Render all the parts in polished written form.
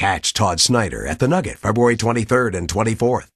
Catch Todd Snyder at the Nugget February 23rd and 24th.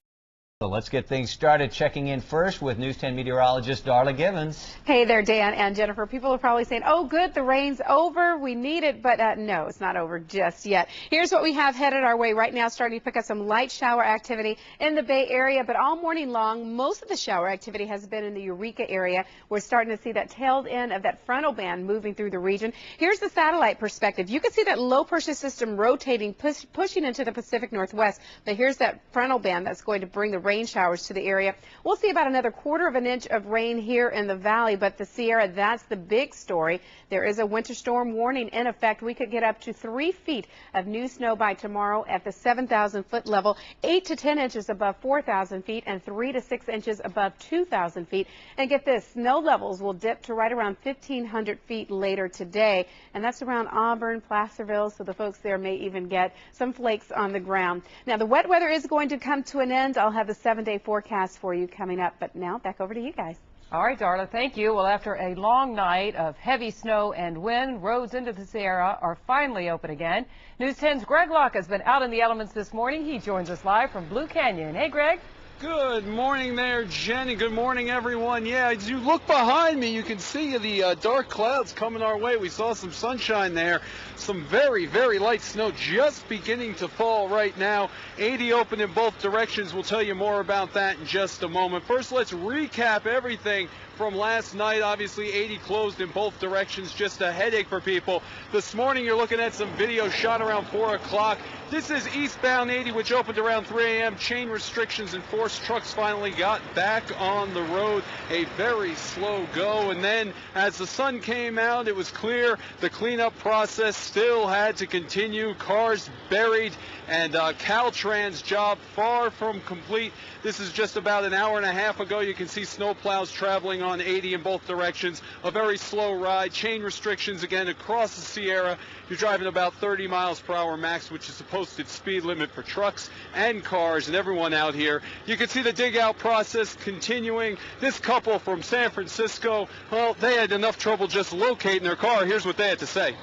So let's get things started. Checking in first with News 10 meteorologist Darla Givens. Hey there, Dan and Jennifer. People are probably saying, oh, good, the rain's over. We need it. But no, it's not over just yet. Here's what we have headed our way right now, starting to pick up some light shower activity in the Bay Area. But all morning long, most of the shower activity has been in the Eureka area. We're starting to see that tailed end of that frontal band moving through the region. Here's the satellite perspective. You can see that low pressure system rotating, pushing into the Pacific Northwest. But here's that frontal band that's going to bring the rain showers to the area. We'll see about another 1/4 of an inch of rain here in the valley, but the Sierra, that's the big story. There is a winter storm warning in effect. We could get up to 3 feet of new snow by tomorrow at the 7,000-foot level, 8 to 10 inches above 4,000 feet, and 3 to 6 inches above 2,000 feet. And get this, snow levels will dip to right around 1,500 feet later today, and that's around Auburn, Placerville, so the folks there may even get some flakes on the ground. Now, the wet weather is going to come to an end. I'll have the 7-day forecast for you coming up, but now back over to you guys. All right, Darla, thank you. Well, after a long night of heavy snow and wind, roads into the Sierra are finally open again. News 10's Greg Locke has been out in the elements this morning. He joins us live from Blue Canyon. Hey, Greg. Good morning there, Jen, and good morning, everyone. Yeah, as you look behind me, you can see the dark clouds coming our way. We saw some sunshine there. Some very, very light snow just beginning to fall right now. 80 open in both directions. We'll tell you more about that in just a moment. First, let's recap everything from last night. Obviously, 80 closed in both directions. Just a headache for people. This morning, you're looking at some video shot around 4 o'clock. This is eastbound 80, which opened around 3 a.m. Chain restrictions enforced. Trucks finally got back on the road. A very slow go. And then as the sun came out, it was clear the cleanup process still had to continue. Cars buried, and Caltrans job far from complete. This is just about an hour and a half ago. You can see snowplows traveling on 80 in both directions. A very slow ride. Chain restrictions again across the Sierra. You're driving about 30 miles per hour max, which is the posted speed limit for trucks and cars and everyone out here. You can see the dig out process continuing. This couple from San Francisco, well, they had enough trouble just locating their car. Here's what they had to say.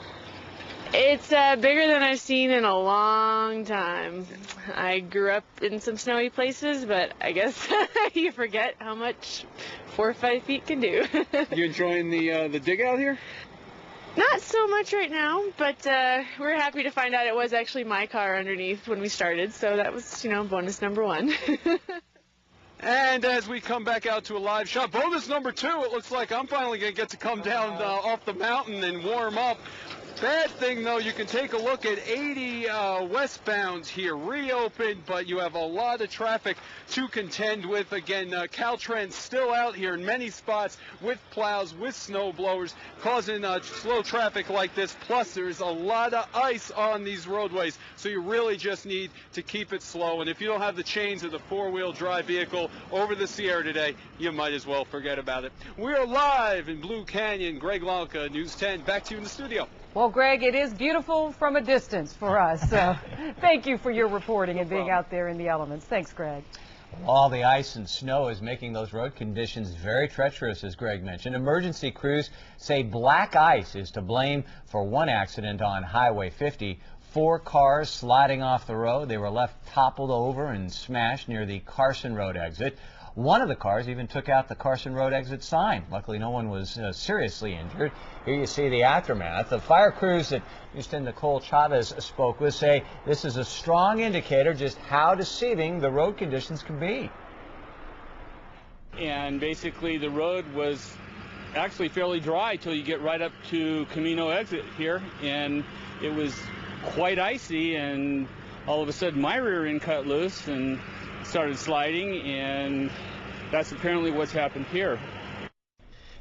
It's bigger than I've seen in a long time. I grew up in some snowy places, but I guess you forget how much 4 or 5 feet can do. You enjoying the dig out here? Not so much right now, but we're happy to find out it was actually my car underneath when we started, so that was, bonus number 1. And as we come back out to a live shot, bonus number 2, it looks like I'm finally going to get to come down off the mountain and warm up. Bad thing, though, you can take a look at 80 westbound here, reopened, but you have a lot of traffic to contend with. Again, Caltrans still out here in many spots with plows, with snow blowers, causing slow traffic like this. Plus, there's a lot of ice on these roadways, so you really just need to keep it slow. And if you don't have the chains of the four-wheel drive vehicle over the Sierra today, you might as well forget about it. We're live in Blue Canyon. Greg Locke, News 10. Back to you in the studio. Well, Greg, it is beautiful from a distance for us. So thank you for your reporting and being out there in the elements. Thanks, Greg. All the ice and snow is making those road conditions very treacherous, as Greg mentioned. Emergency crews say black ice is to blame for one accident on Highway 50. 4 cars sliding off the road. They were left toppled over and smashed near the Carson Road exit. One of the cars even took out the Carson Road exit sign. Luckily, no one was seriously injured. Here you see the aftermath. The fire crews that Houston Nicole Chavez spoke with say this is a strong indicator just how deceiving the road conditions can be. And basically, the road was actually fairly dry till you get right up to Camino exit here, and it was quite icy, and all of a sudden my rear end cut loose and started sliding, and that's apparently what's happened here.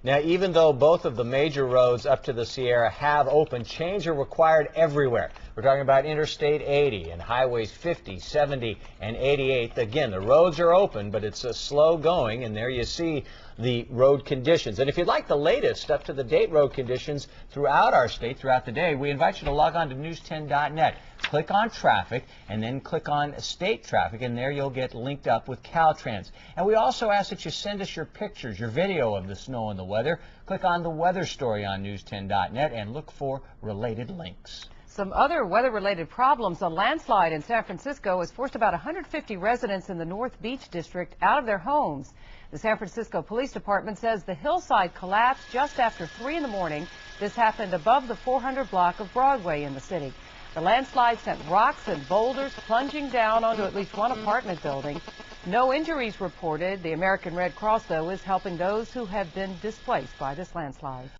Now, even though both of the major roads up to the Sierra have opened, change are required everywhere. We're talking about Interstate 80 and Highways 50, 70, and 88. Again, the roads are open, but it's a slow going, and there you see the road conditions. And if you'd like the latest up-to-the-date road conditions throughout our state, throughout the day, we invite you to log on to news10.net. Click on traffic and then click on state traffic, and there you'll get linked up with Caltrans. And we also ask that you send us your pictures, your video of the snow and the weather. Click on the weather story on news10.net and look for related links. Some other weather-related problems. A landslide in San Francisco has forced about 150 residents in the North Beach district out of their homes. The San Francisco Police Department says the hillside collapsed just after 3 in the morning. This happened above the 400 block of Broadway in the city. The landslide sent rocks and boulders plunging down onto at least one apartment building. No injuries reported. The American Red Cross, though, is helping those who have been displaced by this landslide.